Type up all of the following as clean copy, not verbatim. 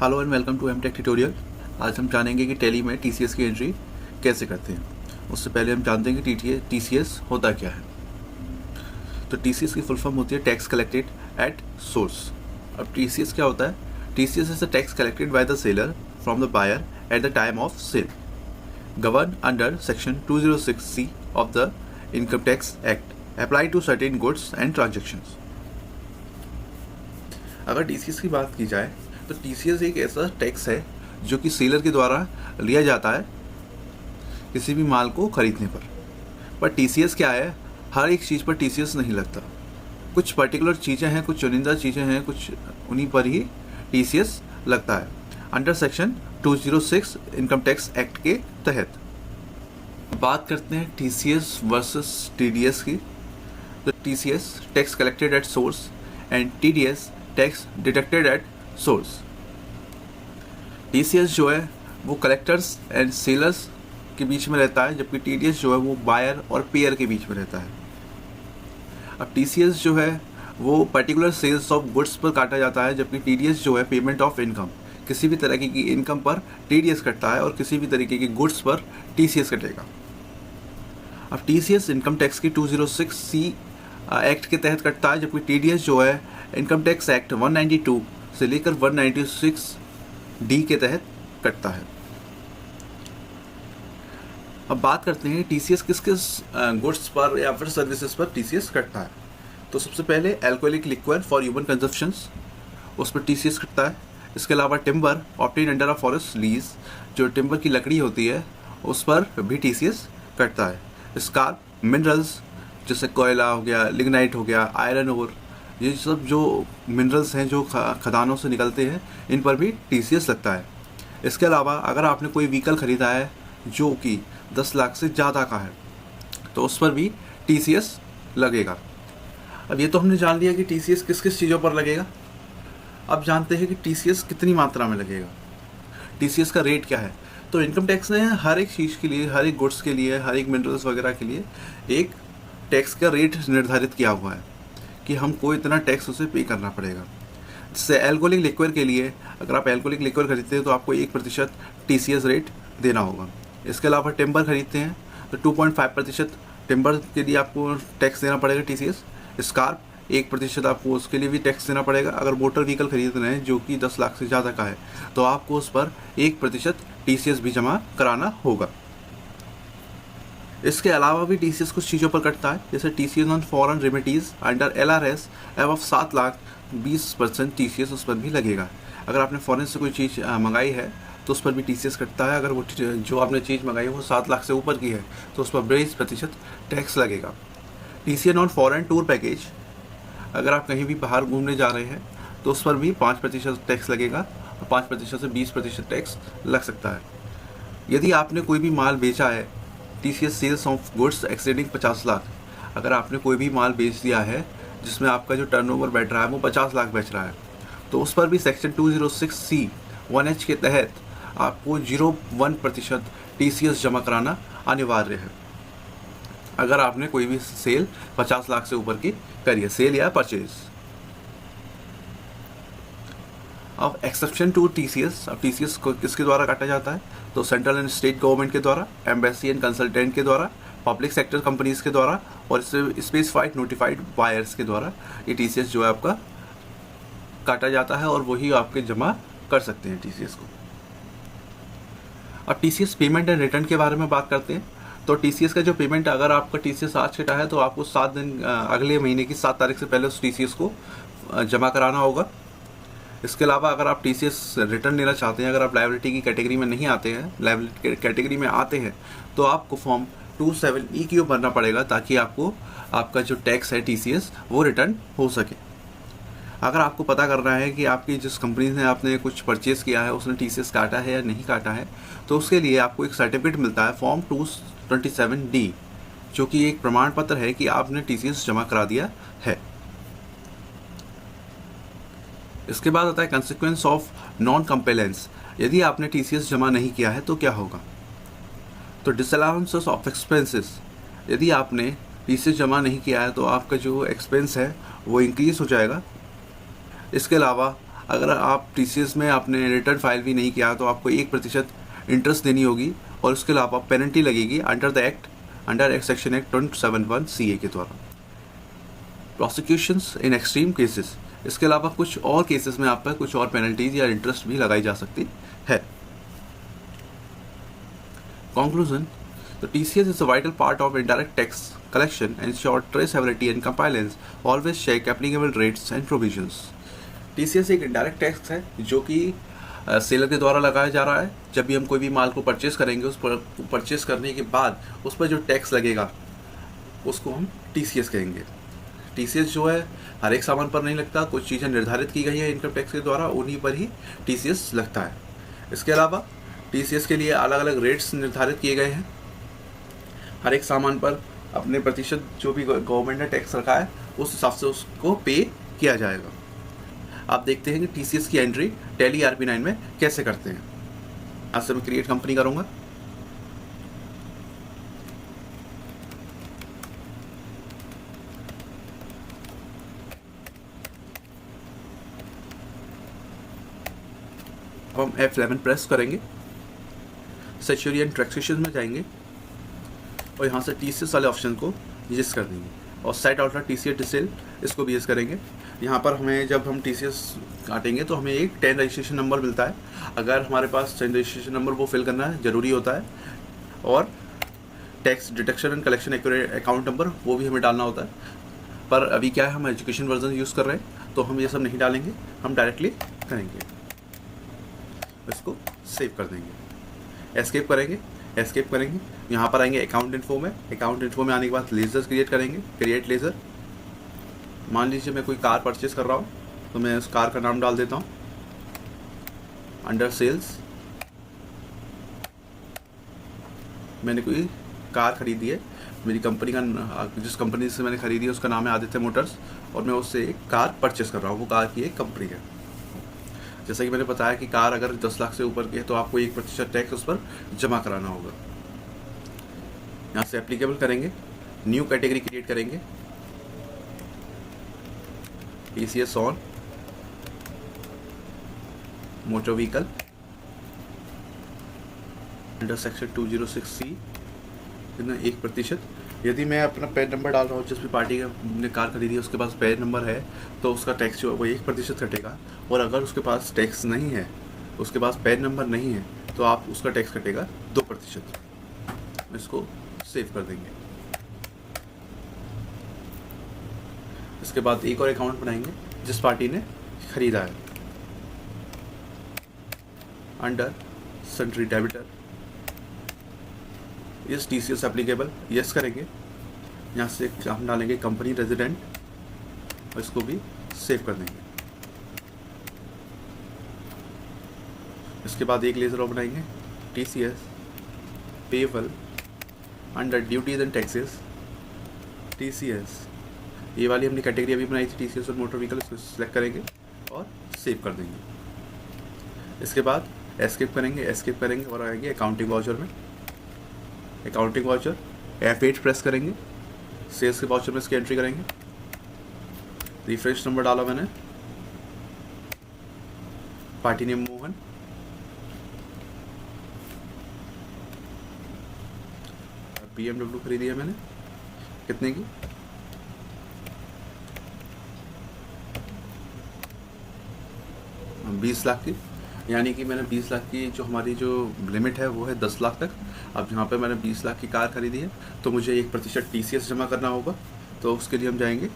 Hello and welcome to MTech tutorial. आज हम जानेंगे कि टैली में टीसीएस की एंट्री कैसे करते हैं। उससे पहले हम जानते हैं कि टीसीएस होता क्या है। तो टीसीएस की फुल फॉर्म होती है टैक्स कलेक्टेड एट सोर्स। अब टीसीएस क्या होता है? TCS is the tax collected by the seller from the buyer at the time of sale, govern under section 206C of the income tax act, apply to certain goods and transactions. अगर TCS की बात की जाए तो TCS एक ऐसा tax है जो कि सेलर के द्वारा लिया जाता है किसी भी माल को खरीदने पर टीसीएस क्या है? हर एक चीज़ पर टीसीएस नहीं लगता। कुछ पर्टिकुलर चीज़ें हैं, कुछ चुनिंदा चीज़ें हैं, कुछ उन्हीं पर ही टीसीएस लगता है under section 206 income tax act के तहत। बात करते हैं टीसीएस वर्सेस टीडीएस की। तो TCS tax collected at source and TDS tax deducted at source. TCS जो है वो कलेक्टर्स एंड सेलर्स के बीच में रहता है, जबकि टीडीएस जो है वो बायर और पेयर के बीच में रहता है। अब टीसीएस जो है वो पर्टिकुलर सेल्स ऑफ गुड्स पर काटा जाता है, जबकि टीडीएस जो है पेमेंट ऑफ इनकम, किसी भी तरीके की इनकम पर टीडीएस कटता है और किसी भी तरीके की गुड्स पर टीसीएस कटेगा। अब टीसीएस इनकम टैक्स की 206C एक्ट के तहत कटता है, जबकि टीडीएस जो है इनकम टैक्स एक्ट 192 से लेकर 196D के तहत कटता है। अब बात करते हैं टीसीएस किस किस गुड्स पर या फिर सर्विसेज पर टीसीएस कटता है। तो सबसे पहले alcoholic liquid for human consumptions, उस पर टीसीएस कटता है। इसके अलावा timber obtain under a forest lease, जो टिम्बर की लकड़ी होती है उस पर भी टीसीएस कटता है। स्कार्प मिनरल्स जैसे कोयला हो गया, लिग्नाइट हो गया, आयरन ओर, ये सब जो मिनरल्स हैं जो खदानों से निकलते हैं, इन पर भी टीसीएस लगता है। इसके अलावा अगर आपने कोई व्हीकल ख़रीदा है जो कि 10 लाख से ज़्यादा का है तो उस पर भी टीसीएस लगेगा। अब ये तो हमने जान लिया कि टीसीएस किस किस चीज़ों पर लगेगा। अब जानते हैं कि टीसीएस कितनी मात्रा में लगेगा, टीसीएस का रेट क्या है। तो इनकम टैक्स ने हर एक चीज़ के लिए, हर एक गुड्स के लिए, हर एक मिनरल्स वगैरह के लिए एक टैक्स का रेट निर्धारित किया हुआ है कि हमको इतना टैक्स उसे पे करना पड़ेगा। जैसे एल्कोहलिक लिक्विड के लिए, अगर आप एल्कोहलिक लिक्विड खरीदते हैं तो आपको 1% टीसीएस रेट देना होगा। इसके अलावा टिम्बर खरीदते हैं तो 2.5% टिम्बर के लिए आपको टैक्स देना पड़ेगा टीसीएस। स्कार्प 1% आपको उसके लिए भी टैक्स देना पड़ेगा। अगर मोटर व्हीकल खरीद रहे हैं जो कि 10 लाख से ज़्यादा का है तो आपको उस पर 1% टीसीएस भी जमा कराना होगा। इसके अलावा भी टीसीएस कुछ चीज़ों पर कटता है, जैसे TCS on foreign remittances under LRS एवं 7 लाख 20% टीसीएस उस पर भी लगेगा। अगर आपने फॉरेन से कोई चीज़ मंगाई है तो उस पर भी टीसीएस कटता है। अगर वो जो आपने चीज़ मंगाई है वो 7 लाख से ऊपर की है तो उस पर 20% टैक्स लगेगा। TCS on foreign tour package, अगर आप कहीं भी बाहर घूमने जा रहे हैं तो उस पर भी 5% टैक्स लगेगा और 5% से 20% टैक्स लग सकता है। यदि आपने कोई भी माल बेचा है, TCS sales of goods exceeding 50 lakh, अगर आपने कोई भी माल बेच दिया है जिसमें आपका जो टर्नओवर बैठ रहा है वो 50 लाख बेच रहा है तो उस पर भी सेक्शन 206C 1H के तहत आपको 0.1% टीसीएस जमा कराना अनिवार्य है। अगर आपने कोई भी सेल 50 लाख से ऊपर की करी है, सेल या परचेज। अब एक्सेप्शन टू टीसीएस, अब टीसीएस को किसके द्वारा काटा जाता है? तो सेंट्रल एंड स्टेट गवर्नमेंट के द्वारा, एम्बेसी एंड कंसल्टेंट के द्वारा, पब्लिक सेक्टर कंपनीज के द्वारा और स्पेसिफाइड नोटिफाइड बायर्स के द्वारा ये टीसीएस जो है आपका काटा जाता है और वही आपके जमा कर सकते हैं टीसीएस को। अब टीसीएस पेमेंट एंड रिटर्न के बारे में बात करते हैं। तो टीसीएस का जो पेमेंट, अगर आपका टीसीएस आज कटा है तो आपको 7 दिन अगले महीने की 7 तारीख से पहले उस टीसीएस को जमा कराना होगा। इसके अलावा अगर आप टीसीएस रिटर्न लेना चाहते हैं, अगर आप लायबिलिटी की कैटेगरी में नहीं आते हैं, लायबिलिटी कैटेगरी में आते हैं तो आपको फॉर्म 27EQ भरना पड़ेगा ताकि आपको आपका जो टैक्स है टीसीएस वो रिटर्न हो सके। अगर आपको पता करना है कि आपकी जिस कंपनी ने आपने कुछ परचेज़ किया है उसने टीसीएस काटा है या नहीं काटा है तो उसके लिए आपको एक सर्टिफिकेट मिलता है फॉर्म 227D, जो कि एक प्रमाण पत्र है कि आपने टीसीएस जमा करा दिया है। इसके बाद आता है कंसिक्वेंस ऑफ नॉन कंप्लायंस। यदि आपने टीसीएस जमा नहीं किया है तो क्या होगा? तो डिसअलाउंसेस ऑफ एक्सपेंसेस, यदि आपने टीसीएस जमा नहीं किया है तो आपका जो एक्सपेंस है वो इंक्रीज हो जाएगा। इसके अलावा अगर आप TCS में आपने रिटर्न फाइल भी नहीं किया तो आपको 1% इंटरेस्ट देनी होगी, और उसके अलावा पेनल्टी लगेगी अंडर सेक्शन एक्ट 271 CA के द्वारा। प्रोसिक्यूशंस इन एक्सट्रीम केसेस, इसके अलावा कुछ और केसेस में आप पर कुछ और पेनल्टीज या इंटरेस्ट भी लगाई जा सकती है। Conclusion, the TCS is a vital part of indirect tax collection, ensure traceability and compliance, always check applicable rates and provisions। TCS एक indirect tax है जो कि सेलर के द्वारा लगाया जा रहा है। जब भी हम कोई भी माल को परचेज करेंगे, उस पर परचेज करने के बाद उस पर जो टैक्स लगेगा उसको हम TCS कहेंगे। TCS जो है हर एक सामान पर नहीं लगता, कुछ चीज़ें निर्धारित की गई है इनकम टैक्स के द्वारा, उन्हीं पर ही TCS लगता है। इसके अलावा TCS के लिए अलग अलग रेट्स निर्धारित किए गए हैं। हर एक सामान पर अपने प्रतिशत जो भी गवर्नमेंट ने टैक्स रखा है उस हिसाब से उसको पे किया जाएगा। आप देखते हैं कि TCS की एंट्री टैली RP9 में कैसे करते हैं। आज से मैं क्रिएट कंपनी करूँगा। अब हम F11 प्रेस करेंगे, सेचुरियन टैक्सेशन में जाएंगे और यहाँ से TCS वाले ऑप्शन को यस कर देंगे, और सेट आउटलेट TCS डिसेल इसको भी यस करेंगे। यहाँ पर हमें जब हम TCS काटेंगे तो हमें एक 10 रजिस्ट्रेशन नंबर मिलता है। अगर हमारे पास 10 रजिस्ट्रेशन नंबर वो फिल करना है ज़रूरी होता है, और tax deduction and collection account number वो भी हमें डालना होता है। पर अभी क्या है, हम एजुकेशन वर्जन यूज़ कर रहे हैं तो हम ये सब नहीं डालेंगे, हम डायरेक्टली करेंगे। इसको सेव कर देंगे, एस्केप करेंगे। यहाँ पर आएंगे अकाउंट इन्फो में आने के बाद लेजर क्रिएट करेंगे, क्रिएट लेज़र। मान लीजिए मैं कोई कार परचेज कर रहा हूँ तो मैं उस कार का नाम डाल देता हूँ, अंडर सेल्स मैंने कोई कार खरीदी है, मेरी कंपनी का, जिस कंपनी से मैंने खरीदी है उसका नाम है आदित्य मोटर्स, और मैं उससे एक कार परचेज कर रहा हूँ, वो कार की एक कंपनी है। जैसा कि मैंने बताया कि कार अगर 10 लाख से ऊपर की है तो आपको 1% टैक्स उस पर जमा कराना होगा। यहाँ से एप्लीकेबल करेंगे, न्यू कैटेगरी क्रिएट करेंगे, TCS on motor vehicle under section 206C, कितना 1%। यदि मैं अपना पैन नंबर डाल रहा हूँ, जिस भी पार्टी का ने कार खरीदी है उसके पास पैन नंबर है तो उसका टैक्स जो है वो 1% कटेगा, और अगर उसके पास टैक्स नहीं है, उसके पास पैन नंबर नहीं है, तो आप उसका टैक्स कटेगा 2%। इसको सेव कर देंगे। इसके बाद एक और अकाउंट बनाएंगे जिस पार्टी ने खरीदा है, under sundry debtor, yes TCS applicable, yes करेंगे। यहाँ से हम डालेंगे कंपनी रेजिडेंट और इसको भी सेव कर देंगे। इसके बाद एक लेजर और बनाएंगे, TCS payable under duties and taxes, TCS, ये वाली हमने कैटेगरी अभी बनाई थी TCS और मोटर व्हीकल, इसको सिलेक्ट करेंगे और सेव कर देंगे। इसके बाद एस्केप करेंगे और आएंगे अकाउंटिंग वाउचर में, अकाउंटिंग वाउचर F8 प्रेस करेंगे, सेल्स के वाउचर में इसकी एंट्री करेंगे, रिफ्रेश नंबर डाला मैंने, पार्टी नेम मोहन, BMW खरीदी है मैंने, कितने की, 20 लाख की, यानी कि मैंने 20 लाख की जो हमारी जो लिमिट है वो है 10 लाख तक। अब यहाँ पे मैंने 20 लाख की कार खरीदी है तो मुझे 1% TCS जमा करना होगा, तो उसके लिए हम जाएंगे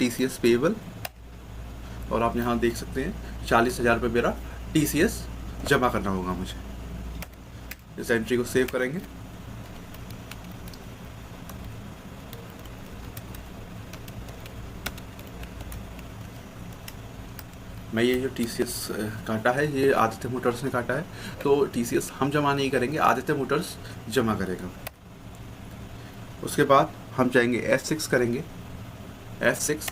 TCS पेबल, और आप यहाँ देख सकते हैं 40,000 रुपये मेरा TCS जमा करना होगा मुझे। इस एंट्री को सेव करेंगे, मैं ये जो TCS काटा है ये आदित्य मोटर्स ने काटा है, तो TCS हम जमा नहीं करेंगे, आदित्य मोटर्स जमा करेगा। उसके बाद हम जाएंगे F6 करेंगे, F6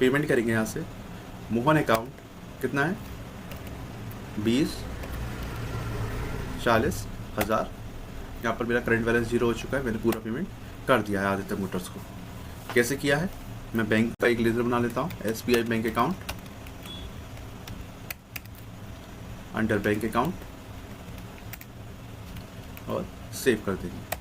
पेमेंट करेंगे। यहाँ से मोहन अकाउंट कितना है, 40,000। यहाँ पर मेरा करंट बैलेंस 0 हो चुका है, मैंने पूरा पेमेंट कर दिया है आदित्य मोटर्स को। कैसे किया है, मैं बैंक का एक लेजर बना लेता हूँ, SBI bank account, under bank account और सेव कर देंगे।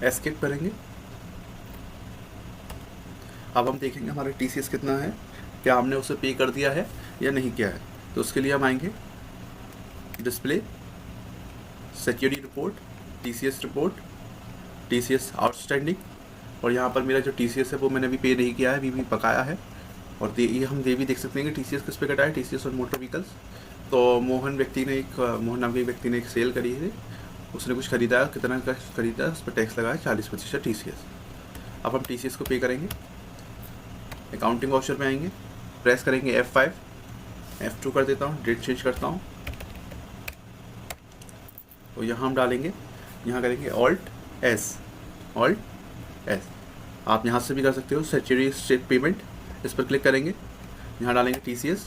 एस्केप करेंगे। अब हम देखेंगे हमारा TCS कितना है, क्या हमने उसे पे कर दिया है या नहीं किया है। तो उसके लिए हम आएंगे display, security report, TCS report, TCS outstanding, और यहाँ पर मेरा जो TCS है वो मैंने अभी पे नहीं किया है, अभी बकाया है। और ये हम भी देख सकते हैं कि TCS किस पे कटा है, TCS और मोटर व्हीकल्स। तो मोहन नाम के व्यक्ति ने एक सेल करी है, उसने कुछ खरीदा, कितना का खरीदा उस पर टैक्स लगाया 40% TCS। अब हम TCS को पे करेंगे। अकाउंटिंग वाउचर में आएंगे, प्रेस करेंगे F5, F2 कर देता हूँ, डेट चेंज करता हूँ। तो यहाँ हम डालेंगे, यहाँ करेंगे Alt S। आप यहाँ से भी कर सकते हो, सेचुरी स्टेट पेमेंट, इस पर क्लिक करेंगे, यहाँ डालेंगे TCS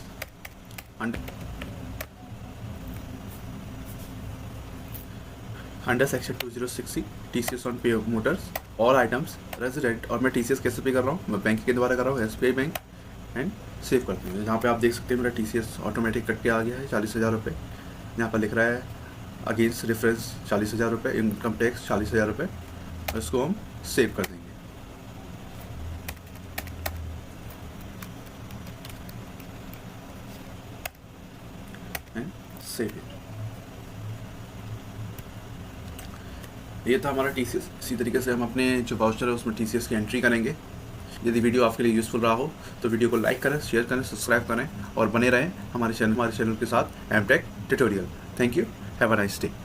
under section 2060 TCS on पे मोटर्स ऑल आइटम्स रेजिडेंट। और मैं TCS कैसे पे कर रहा हूँ, मैं बैंक के द्वारा कर रहा हूँ, SBI बैंक, एंड सेव करते हैं। यहाँ पे आप देख सकते हैं मेरा TCS ऑटोमेटिक कट के आ गया है 40,000 रुपये। यहाँ पर लिख रहा है अगेंस्ट रेफरेंस 40,000 रुपये, इनकम टैक्स 40,000 रुपये। इसको हम सेव कर देंगे। And save it. ये था हमारा TCS। इसी तरीके से हम अपने जो वाउचर है उसमें TCS की एंट्री करेंगे। यदि वीडियो आपके लिए यूज़फुल रहा हो तो वीडियो को लाइक करें, शेयर करें, सब्सक्राइब करें और बने रहें हमारे चैनल के साथ MTech tutorial. Thank you, have a nice day.